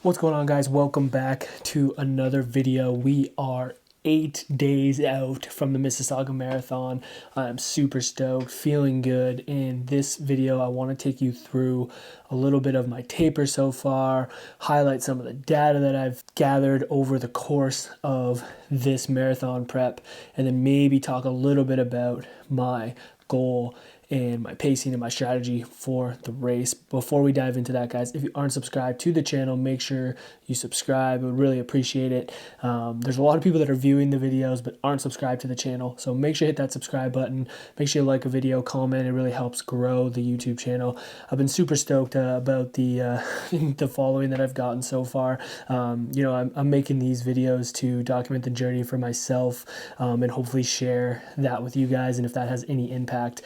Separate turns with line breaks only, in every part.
What's going on, guys? Welcome back to another video. We are 8 days out from the Mississauga Marathon. I'm super stoked, feeling good. In this video, I want to take you through a little bit of my taper so far, highlight some of the data that I've gathered over the course of this marathon prep, and then maybe talk a little bit about my goal and my pacing and my strategy for the race. Before we dive into that, guys, if you aren't subscribed to the channel, make sure you subscribe. I would really appreciate it. There's a lot of people that are viewing the videos but aren't subscribed to the channel, so make sure you hit that subscribe button. Make sure you like a video, comment. It really helps grow the YouTube channel. I've been super stoked about the the following that I've gotten so far. I'm making these videos to document the journey for myself, and hopefully share that with you guys. And if that has any impact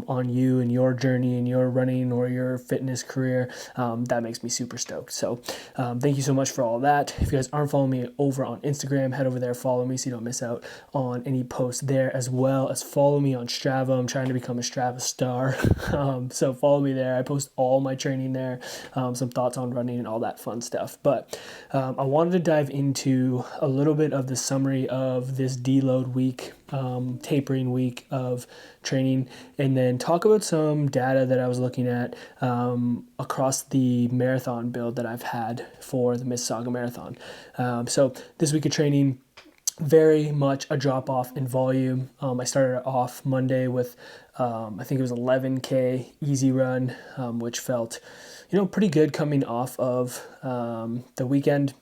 on you and your journey and your running or your fitness career, that makes me super stoked. So thank you so much for all that. If you guys aren't following me over on Instagram, head over there, follow me so you don't miss out on any posts there, as well as follow me on Strava. I'm trying to become a Strava star. So follow me there. I post all my training there, some thoughts on running and all that fun stuff. But I wanted to dive into a little bit of the summary of this deload week, tapering week of training, and then talk about some data that I was looking at across the marathon build that I've had for the Mississauga Marathon. So this week of training, very much a drop off in volume. I started off Monday with I think it was 11K easy run, which felt pretty good coming off of the weekend.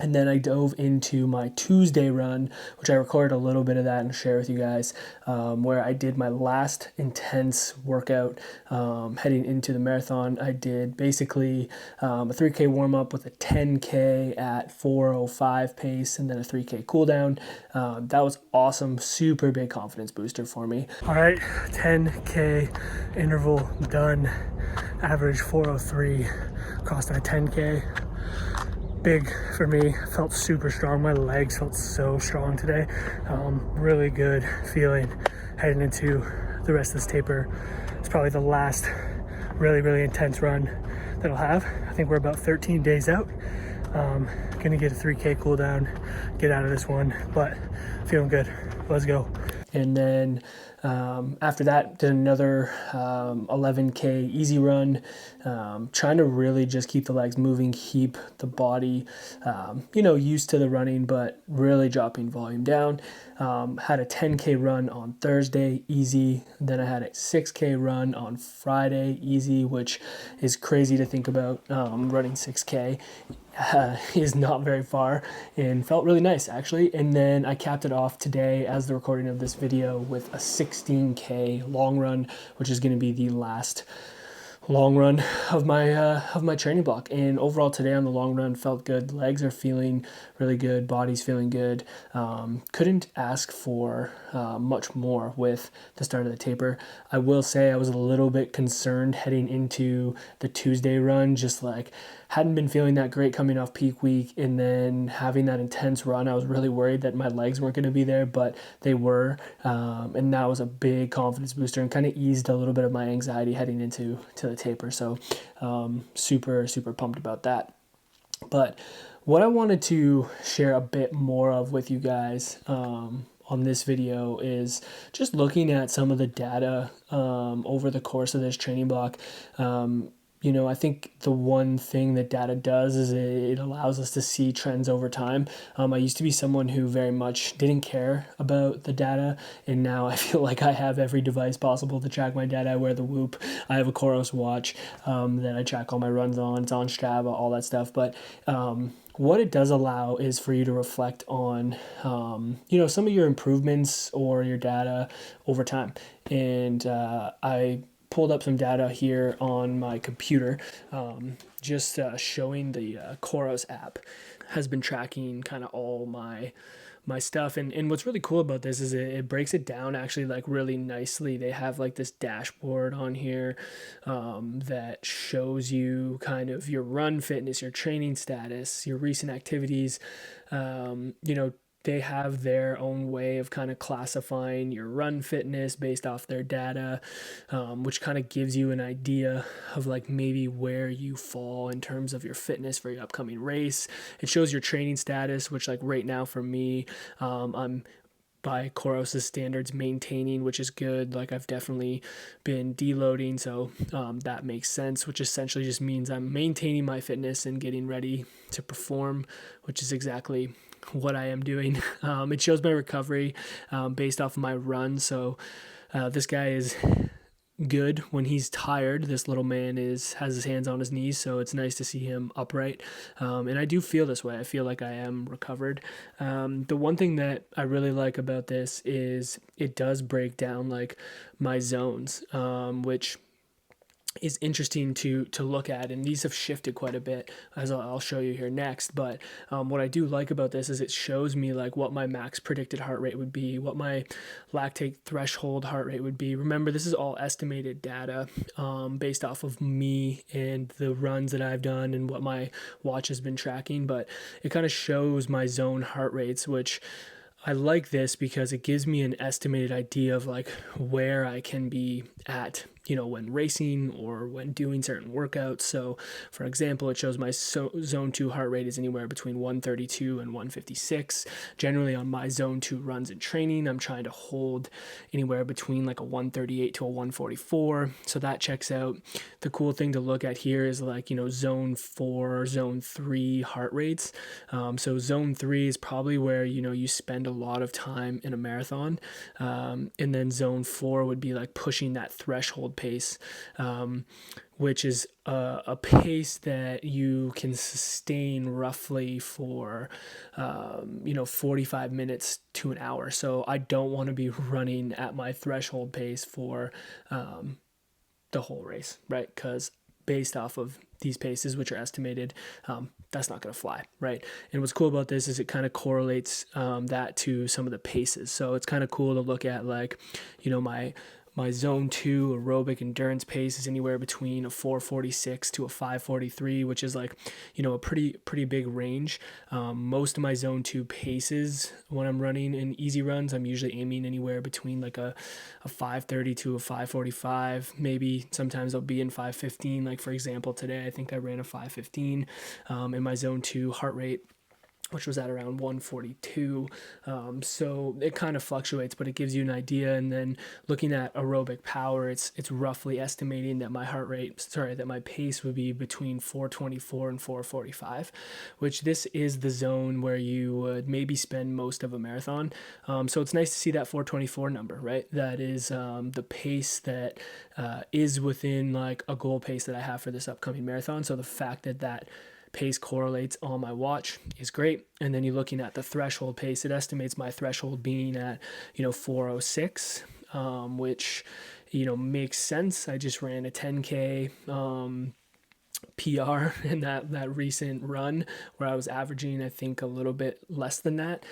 And then I dove into my Tuesday run, which I recorded a little bit of that and share with you guys, where I did my last intense workout heading into the marathon. I did basically a 3K warm-up with a 10K at 4:05 pace and then a 3K cool down. That was awesome, super big confidence booster for me. All right, 10K interval done, average 4:03 across that 10K. Big for me, felt super strong. My legs felt so strong today. Really good feeling heading into the rest of this taper. It's probably the last really intense run that I'll have. I think we're about 13 days out. Gonna get a 3K cool down, get out of this one, but feeling good. Let's go. And then after that, did another 11K easy run, trying to really just keep the legs moving, keep the body, used to the running, but really dropping volume down. Had a 10K run on Thursday, easy. Then I had a 6K run on Friday, easy, which is crazy to think about. Running 6K is not very far and felt really nice, actually. And then I capped it off today as the recording of this video with a 16K long run, which is going to be the last long run of my training block. And overall today on the long run felt good. Legs are feeling really good, body's feeling good. Couldn't ask for much more with the start of the taper. I will say I was a little bit concerned heading into the Tuesday run, just like hadn't been feeling that great coming off peak week, and then having that intense run. I was really worried that my legs weren't going to be there, but they were, and that was a big confidence booster and kind of eased a little bit of my anxiety heading into the taper. So super pumped about that. But what I wanted to share a bit more of with you guys on this video is just looking at some of the data over the course of this training block. I think the one thing that data does is it allows us to see trends over time. I used to be someone who very much didn't care about the data, and now I feel like I have every device possible to track my data. I wear the Whoop. I have a Coros watch that I track all my runs on. It's on Strava, all that stuff. But what it does allow is for you to reflect on, some of your improvements or your data over time. And I pulled up some data here on my computer, just showing the Coros app has been tracking kind of all my stuff. And what's really cool about this is it breaks it down actually like really nicely. They have like this dashboard on here that shows you kind of your run fitness, your training status, your recent activities, they have their own way of kind of classifying your run fitness based off their data, which kind of gives you an idea of like maybe where you fall in terms of your fitness for your upcoming race. It shows your training status, which like right now for me, I'm by Coros' standards maintaining, which is good. Like I've definitely been deloading, so that makes sense, which essentially just means I'm maintaining my fitness and getting ready to perform, which is exactly what I am doing. It shows my recovery based off of my run. So this guy is good when he's tired. This little man has his hands on his knees, so it's nice to see him upright. And I do feel this way. I feel like I am recovered. The one thing that I really like about this is it does break down like my zones, which is interesting to look at, and these have shifted quite a bit, as I'll show you here next. But what I do like about this is it shows me like what my max predicted heart rate would be, what my lactate threshold heart rate would be. Remember, this is all estimated data based off of me and the runs that I've done and what my watch has been tracking, but it kind of shows my zone heart rates, which I like this because it gives me an estimated idea of like where I can be at, when racing or when doing certain workouts. So for example, it shows my zone 2 heart rate is anywhere between 132 and 156. Generally on my zone 2 runs and training, I'm trying to hold anywhere between like a 138 to a 144. So that checks out. The cool thing to look at here is like, zone 4, zone 3 heart rates. So zone 3 is probably where, you spend a lot of time in a marathon. And then zone 4 would be like pushing that threshold pace, which is a pace that you can sustain roughly for 45 minutes to an hour. So I don't want to be running at my threshold pace for the whole race, right? Because based off of these paces, which are estimated, that's not going to fly, right? And what's cool about this is it kind of correlates that to some of the paces. So it's kind of cool to look at like, my zone 2 aerobic endurance pace is anywhere between a 446 to a 543, which is like, a pretty big range. Most of my zone 2 paces when I'm running in easy runs, I'm usually aiming anywhere between like a 530 to a 545. Maybe sometimes I'll be in 515. Like for example, today I think I ran a 515 in my zone 2 heart rate, which was at around 142. So it kind of fluctuates, but it gives you an idea. And then looking at aerobic power, it's roughly estimating that my pace would be between 424 and 445, which this is the zone where you would maybe spend most of a marathon. So it's nice to see that 424 number, right? That is the pace that is within like a goal pace that I have for this upcoming marathon. So the fact that pace correlates on my watch is great. And then you're looking at the threshold pace. It estimates my threshold being at 406, which makes sense. I just ran a 10K PR in that recent run where I was averaging I think a little bit less than that.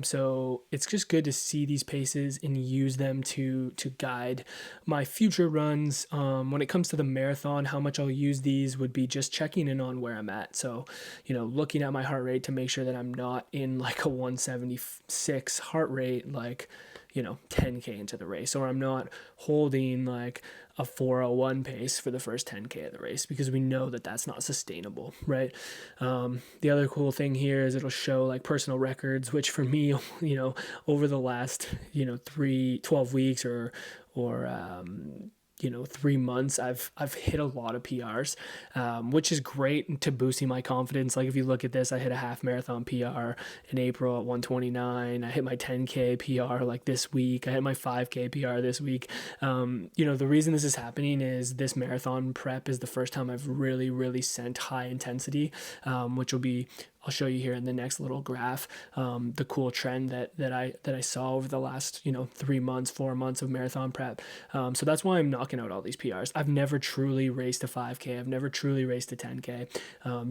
So it's just good to see these paces and use them to guide my future runs. When it comes to the marathon, how much I'll use these would be just checking in on where I'm at. So looking at my heart rate to make sure that I'm not in like a 176 heart rate like 10K into the race, or I'm not holding like a 401 pace for the first 10K of the race, because we know that that's not sustainable, right? The other cool thing here is it'll show like personal records, which for me, over the last, 12 weeks or 3 months, I've hit a lot of PRs, which is great to boosting my confidence. Like if you look at this, I hit a half marathon PR in April at 129. I hit my 10K PR like this week. I hit my 5K PR this week. The reason this is happening is this marathon prep is the first time I've really sent high intensity, which will be, I'll show you here in the next little graph, the cool trend that I saw over the last 4 months of marathon prep. So that's why I'm knocking out all these PRs. I've never truly raced a 5K. I've never truly raced a 10K.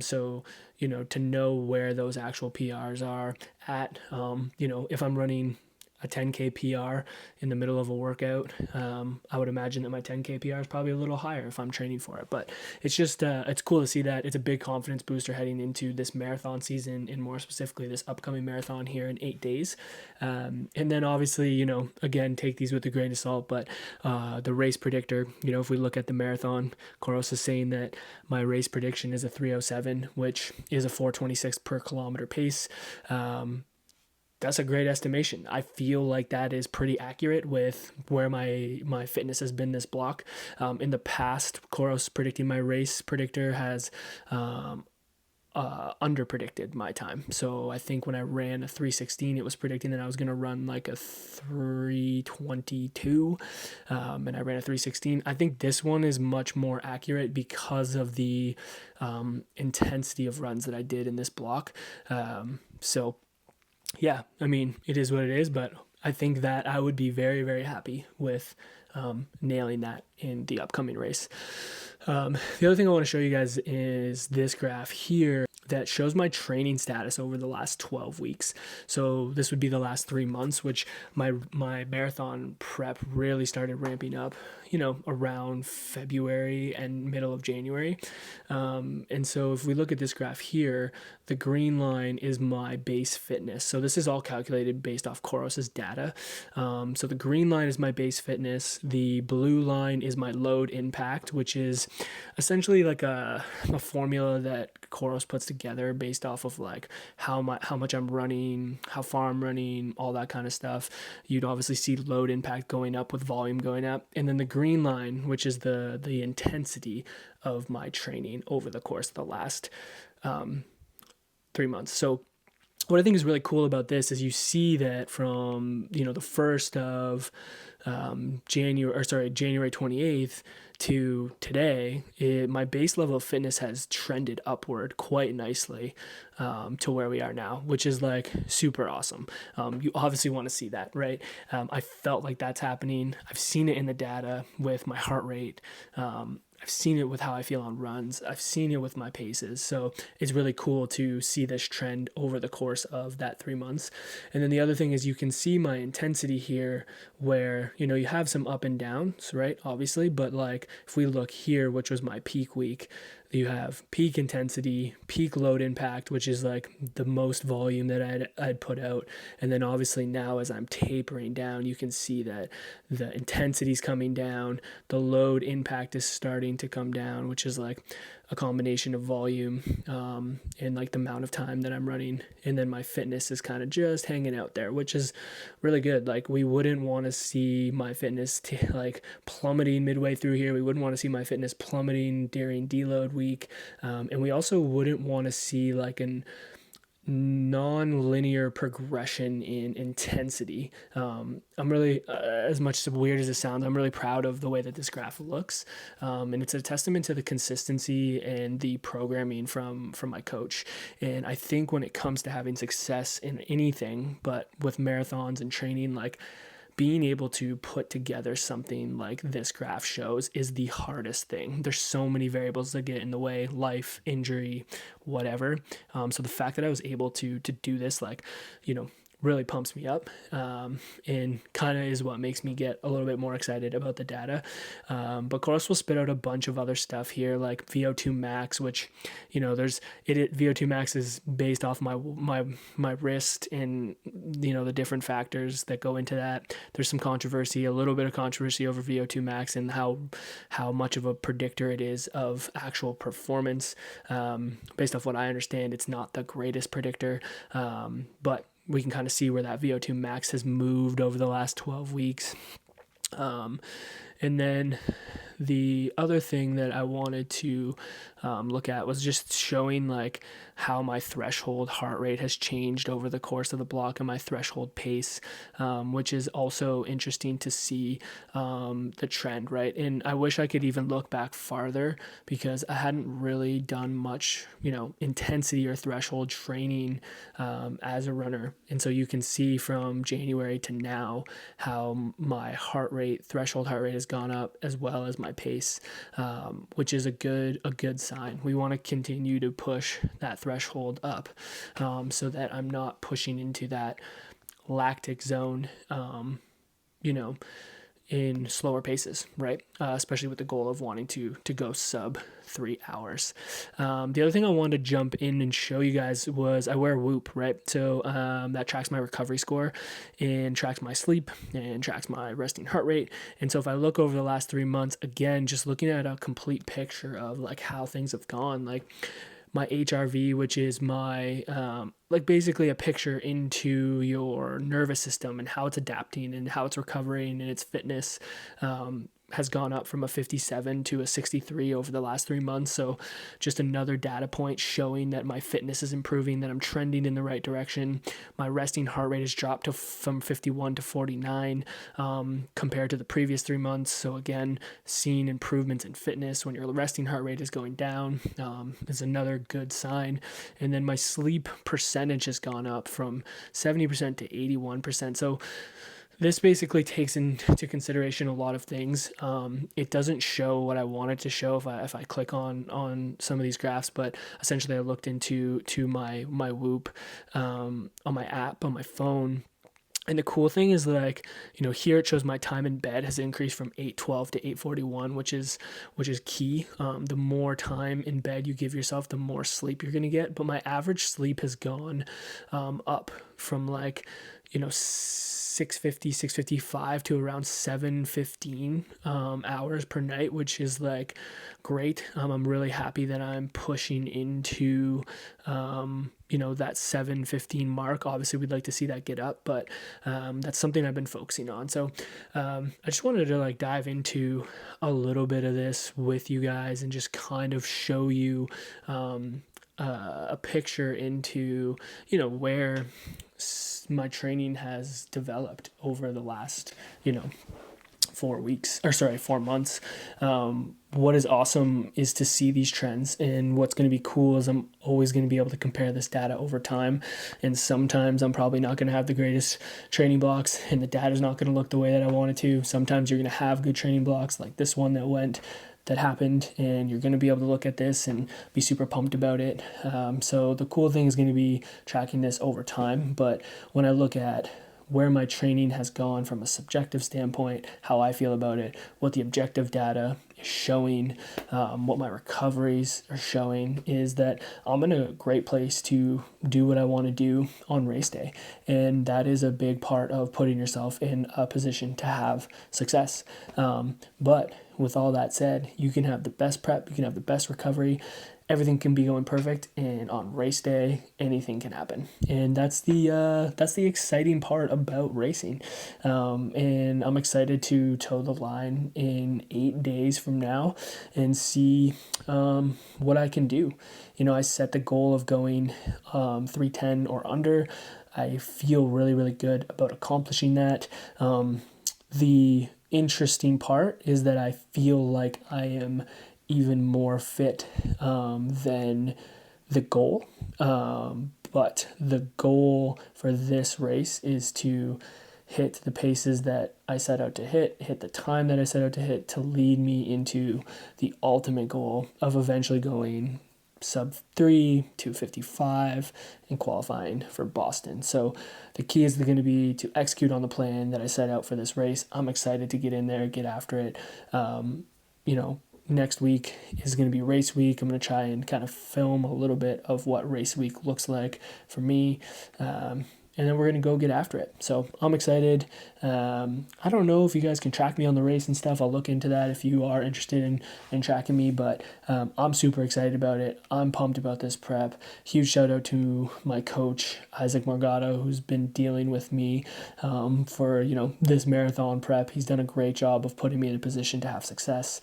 So to know where those actual PRs are at, if I'm running a 10K PR in the middle of a workout. I would imagine that my 10K PR is probably a little higher if I'm training for it, but it's just, it's cool to see that. It's a big confidence booster heading into this marathon season, and more specifically this upcoming marathon here in 8 days. And then obviously, again, take these with a grain of salt, but the race predictor, if we look at the marathon, Coros is saying that my race prediction is a 3:07, which is a 4:26 per kilometer pace. That's a great estimation. I feel like that is pretty accurate with where my fitness has been this block. In the past, Coros predicting my race predictor has under predicted my time. So I think when I ran a 3:16, it was predicting that I was going to run like a 3:22, and I ran a 3:16. I think this one is much more accurate because of the intensity of runs that I did in this block. So yeah, I mean, it is what it is, but I think that I would be very, very happy with nailing that in the upcoming race. The other thing I want to show you guys is this graph here that shows my training status over the last 12 weeks. So this would be the last 3 months, which my marathon prep really started ramping up, around February and middle of January. And so if we look at this graph here, the green line is my base fitness. So this is all calculated based off Coros's data. So the green line is my base fitness. The blue line is my load impact, which is essentially like a formula that Coros puts together based off of like how much I'm running, how far I'm running, all that kind of stuff. You'd obviously see load impact going up with volume going up. And then the green line, which is the intensity of my training over the course of the last 3 months. So what I think is really cool about this is you see that from, the 1st of January 28th to today, my base level of fitness has trended upward quite nicely to where we are now, which is like super awesome. You obviously want to see that, right? I felt like that's happening. I've seen it in the data with my heart rate. I've seen it with how I feel on runs. I've seen it with my paces. So it's really cool to see this trend over the course of that 3 months. And then the other thing is you can see my intensity here where, you have some up and downs, right? Obviously, but like if we look here, which was my peak week, you have peak intensity, peak load impact, which is like the most volume that I'd put out. And then obviously now as I'm tapering down, you can see that the intensity is coming down, the load impact is starting to come down, which is like a combination of volume and like the amount of time that I'm running. And then my fitness is kind of just hanging out there, which is really good. Like we wouldn't want to see my fitness like plummeting midway through here. We wouldn't want to see my fitness plummeting during deload week. And we also wouldn't want to see like an non-linear progression in intensity. I'm really, as much as weird as it sounds, I'm really proud of the way that this graph looks. And it's a testament to the consistency and the programming from my coach. And I think when it comes to having success in anything, but with marathons and training, like being able to put together something like this graph shows is the hardest thing. There's so many variables that get in the way, life, injury, whatever. So the fact that I was able to do this, like, really pumps me up and kind of is what makes me get a little bit more excited about the data. But Coros will spit out a bunch of other stuff here like VO2 max, which, VO2 max is based off my wrist and, the different factors that go into that. There's some controversy, a little bit of controversy over VO2 max and how much of a predictor it is of actual performance. Based off what I understand, it's not the greatest predictor, but we can kind of see where that VO2 max has moved over the last 12 weeks. And then the other thing that I wanted to look at was just showing like how my threshold heart rate has changed over the course of the block and my threshold pace, which is also interesting to see the trend, right? And I wish I could even look back farther because I hadn't really done much, intensity or threshold training as a runner. And so you can see from January to now how my threshold heart rate has gone up as well as my pace, which is a good sign. We want to continue to push that threshold up so that I'm not pushing into that lactic zone, you know, in slower paces, right? Especially with the goal of wanting to go sub 3 hours. The other thing I wanted to jump in and show you guys was I wear Whoop, right? So that tracks my recovery score and tracks my sleep and tracks my resting heart rate. And so if I look over the last 3 months, again, just looking at a complete picture of like how things have gone, like my HRV, which is my like basically a picture into your nervous system and how it's adapting and how it's recovering and its fitness, has gone up from a 57 to a 63 over the last 3 months. So just another data point showing that my fitness is improving, that I'm trending in the right direction. My resting heart rate has dropped from 51 to 49 compared to the previous 3 months. So again, seeing improvements in fitness when your resting heart rate is going down is another good sign. And then my sleep percentage has gone up from 70% to 81%. So this basically takes into consideration a lot of things. It doesn't show what I wanted to show if I click on some of these graphs, but essentially I looked into my Whoop on my app on my phone. And the cool thing is, like, you know, here it shows my time in bed has increased from 8:12 to 8:41, which is key. The more time in bed you give yourself, the more sleep you're gonna get. But my average sleep has gone up from, like, you know, 6:55 to around 7:15 hours per night, which is like great. I'm really happy that I'm pushing into you know, that 7:15 mark. Obviously we'd like to see that get up, but that's something I've been focusing on. So I just wanted to like dive into a little bit of this with you guys and just kind of show you a picture into, you know, where my training has developed over the last, you know, 4 months. What is awesome is to see these trends, and what's going to be cool is I'm always going to be able to compare this data over time. And sometimes I'm probably not going to have the greatest training blocks and the data is not going to look the way that I want it to. Sometimes you're going to have good training blocks like this one that happened, and you're going to be able to look at this and be super pumped about it. So the cool thing is going to be tracking this over time. But when I look at where my training has gone from a subjective standpoint, how I feel about it, what the objective data is showing, what my recoveries are showing, is that I'm in a great place to do what I want to do on race day. And that is a big part of putting yourself in a position to have success. But with all that said, you can have the best prep, you can have the best recovery, everything can be going perfect, and on race day anything can happen. And that's the exciting part about racing. And I'm excited to toe the line in 8 days from now and see what I can do. You know, I set the goal of going 3:10 or under. I feel really, really good about accomplishing that. The interesting part is that I feel like I am even more fit than the goal. But the goal for this race is to hit the paces that I set out to hit the time that I set out to hit, to lead me into the ultimate goal of eventually going sub 3, 2:55, and qualifying for Boston. So the key is going to be to execute on the plan that I set out for this race. I'm excited to get in there, get after it. You know, next week is going to be race week. I'm going to try and kind of film a little bit of what race week looks like for me. And then we're going to go get after it. So I'm excited. I don't know if you guys can track me on the race and stuff. I'll look into that if you are interested in tracking me. But I'm super excited about it. I'm pumped about this prep. Huge shout out to my coach, Isaac Morgado, who's been dealing with me for, you know, this marathon prep. He's done a great job of putting me in a position to have success,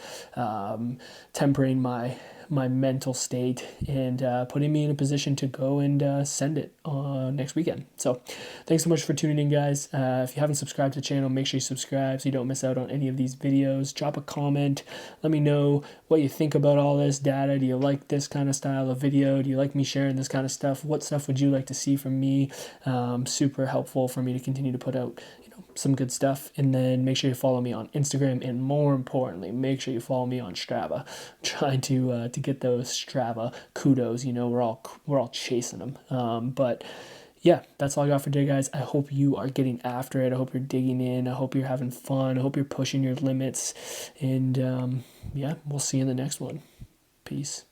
tempering my mental state, and putting me in a position to go and send it next weekend. So thanks so much for tuning in, guys. If you haven't subscribed to the channel, make sure you subscribe so you don't miss out on any of these videos. Drop a comment. Let me know what you think about all this data. Do you like this kind of style of video? Do you like me sharing this kind of stuff? What stuff would you like to see from me? Super helpful for me to continue to put out, you know, some good stuff. And then make sure you follow me on Instagram, and more importantly, make sure you follow me on Strava. I'm trying to get those Strava kudos. You know, we're all chasing them. But yeah, that's all I got for today, guys. I hope you are getting after it. I hope you're digging in. I hope you're having fun. I hope you're pushing your limits. And yeah, we'll see you in the next one. Peace.